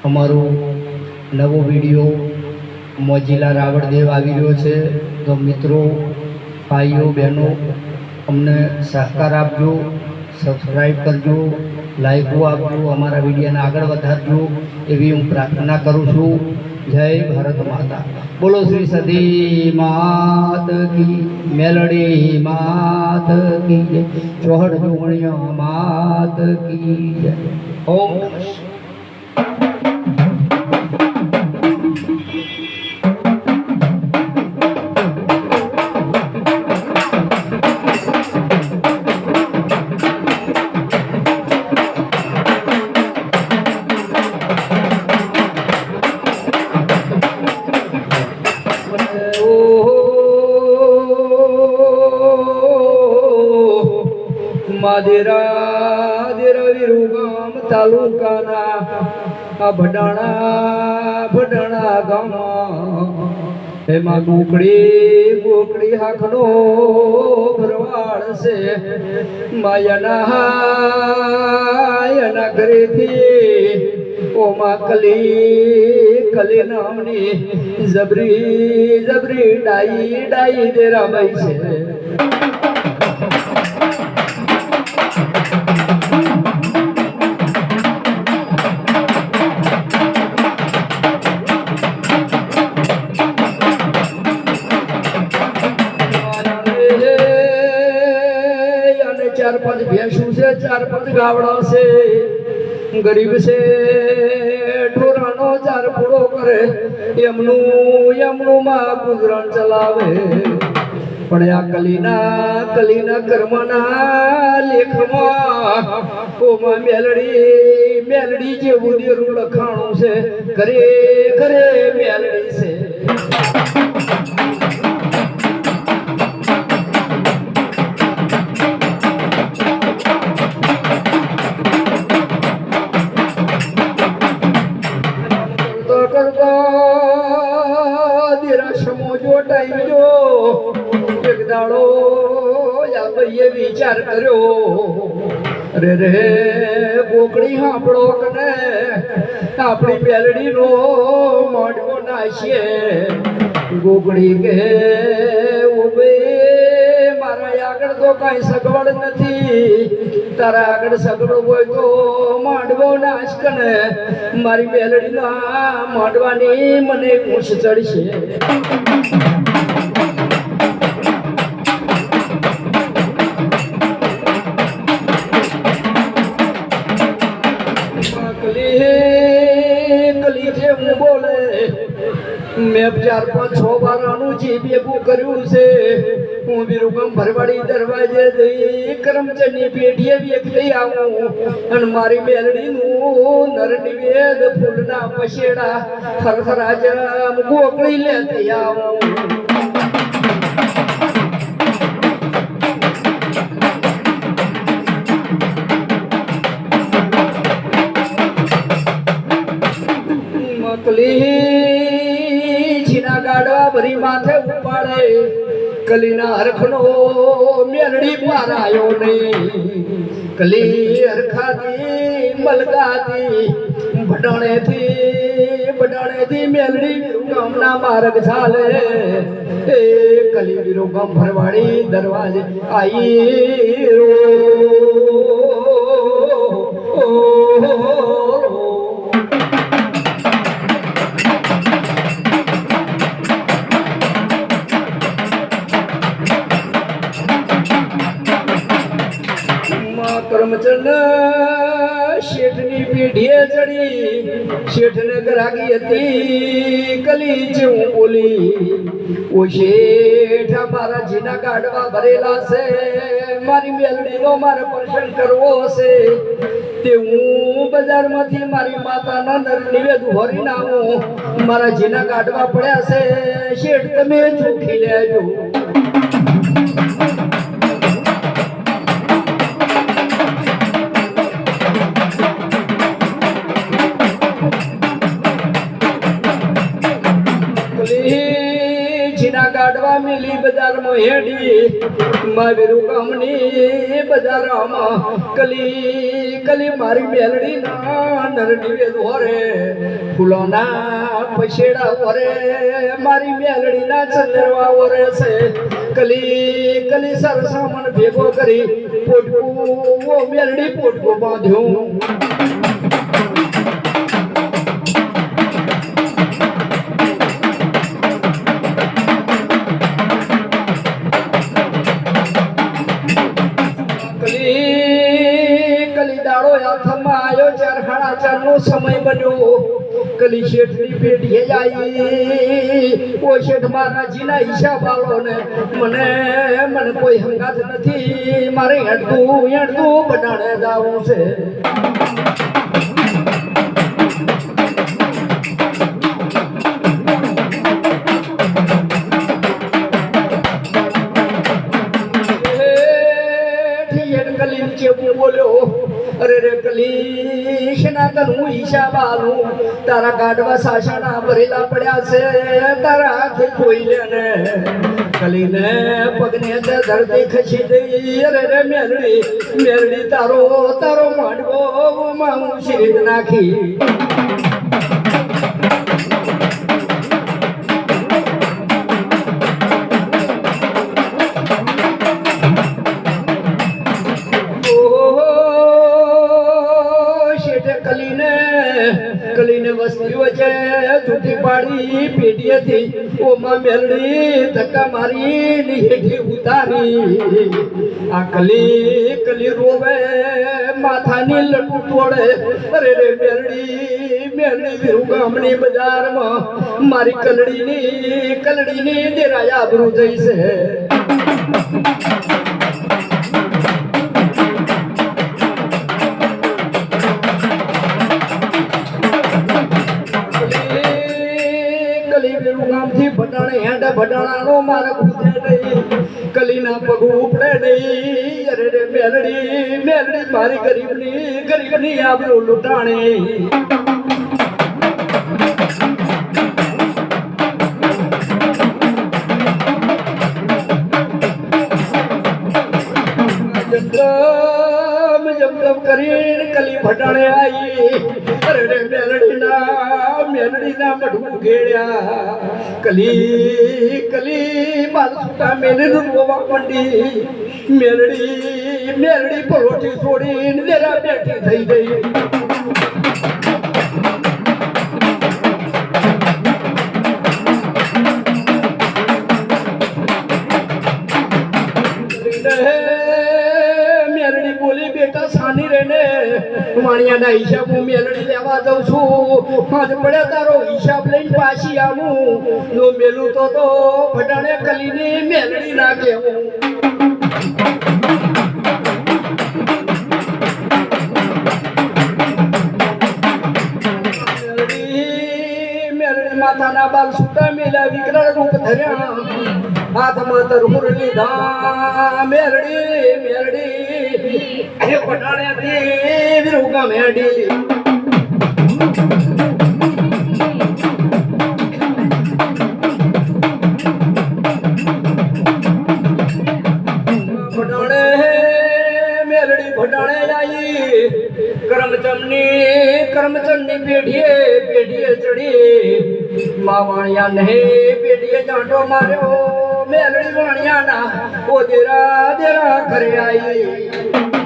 અમારો નવો વિડીયો મોજીલા રાવળદેવ આવી રહ્યો છે। તો મિત્રો, ભાઈઓ બહેનો, અમને સહકાર આપજો, સબસ્ક્રાઈબ કરજો, લાઈકો આપજો, અમારા વિડીયોને આગળ વધારજો એવી હું પ્રાર્થના કરું છું। જય ભારત માતા। બોલો શ્રી સતી માત કી, મેલડી માત કી જય, ચોહડ જોગણિયા માત કી જય। ઓમ નમઃ શિવાય। માદેરા વિરુગામ તાલુકાના ભડાણા ગામમાં એમાં ગોકળી હાખનો ભરવાડ છે। માયાના ઘરેથી ઓમાં કલી નામની જબરી ડાઈ દેરાબાઈ છે। चार पांच भैंसू से, चार पांच गावड़ा से, गरीब से ढोरानो चार पूड़ो करे, यमनु मां गुजरान चलावे। पण आ कलीना कर्मना लेखમાં ઓમાં મેલડી જેવું દેરું લખાણું છે। ઘરે મેલડી છે। टाइम जो एक दाड़ो भाई विचार करो, रे गोकड़ी हापड़ो कने अपनी मेलडी नो माडको नाशीए। गोकड़ी के उबे मारा आगळ तो कई सगवड़ नथी, तारा आगळ सगवड़ होय तो माडवो नाश कने मारी मेलडी ना माडवानी मने ऊंच चढ़शे। मैं 4-5-6 बार अनुजी भेगू कर्यु छे। हूँ विरुगम भरवाड़ी दरवाजे जई करमचंदी पेढ़ीए व्यक्ति आऊं अन मारी मेलडी नु नर निवेद फूलना पछेड़ा खरखराजम गोकड़ी लेती आऊं। गाड़वा भरी माथे उपाड़े, कलीना हरखनो मेलड़ी पारायो नहीं। कली हरखा दी मलका दी भडाणे थी मेलड़ी विरुगामना मार्ग चाले। कली विरुगाम भरवाड़ी दरवाजे आई करमचंद शेठनी पीढ़ीए चढ़ी, शेठ ने ग्रागी हती कली जेऊ बोली। ओ शेठ मारा जीना गाड़वा भरेला से, मारी मेलडी नो मारे दर्शन करवो से। ते हूँ बजार माथी मारी माता ना नर निवेद होरी नामो मारा जीना गाड़वा पड़्या से। शेठ तमे चूकी लेजो। गाड़वा मिली बाजार में હેડી મારું ગામની બજારમાં કલી કલી મારી મેલડી ના નરડી ધોરે ફૂલોના પછેડા ઓરે મારી મેલડી ના ચંદરવા ઓરે છે કલી કલી સરસામણ ભેગો કરી પોટકું મેલડી પોટકું બાંધ્યું समय बनो कली शेठ नी पेटी आई ओ शेठ मारा जीना हिसाब वालो ने मने मन कोई हंगात नहीं मारे हेडू बनाने जाऊं से कली नीचे बोलो अरे रे कली शनातन हूँ ईशा बालू तारा गाडवा साशाना भरेला पड़ा से तारा आंखें खोई लेने कली ने पगने से धरती खसी दई अरे रे मेरड़ी मेरड़ी तारो तारो मांडवो माऊ श्रीद नाखी कलीने वस्ती वचे टूटी पाड़ी पेटी थी ओ मां मेलड़ी धक्का मारी हेठी उतारी आ कली कली रोवे माथा नी लटू तोड़े अरे रे मेलड़ी मेलड़ी गामनी बाजार में मारी कलड़ी नी देराया आबरू जई से भटाणे हेड भटाणा नो मारे पूछे नहीं कली ना पग उपड़े नहीं अरे रे मेलड़ी मेलड़ी मारी गरीबनी आबरू लुटाणे जम करीन कली भटाणे आई अरे रे मेलड़ी ना मढू घेड़या कली कली माल सुटा मेले रोवा मंडी मेलड़ी परोठी छोड़ी नेरा बैठी थई गई बेटा सानी रहने माणिया ना हिसाब हूँ मेलड़ी लेवा जाऊँ छू आज पड़े तारो हिसाब लઈને पाછી આવું નો મેલું તો ભટાણે કલીની મેલડી ના કેવું मेलड़ी माथाना बाल सुता मेला विकराळ रूप धर्या हाथ में तरहुर लीधा मेलड़ी पटाने थी विरुगा मेडी पटाने मेलड़ी भटाने आई करमचंदी पेढ़िए चढ़ी मावाणिया नहीं पेढ़िए जाटो मारो मेलड़ी वाणिया ना ओ देरा देरा घरे आई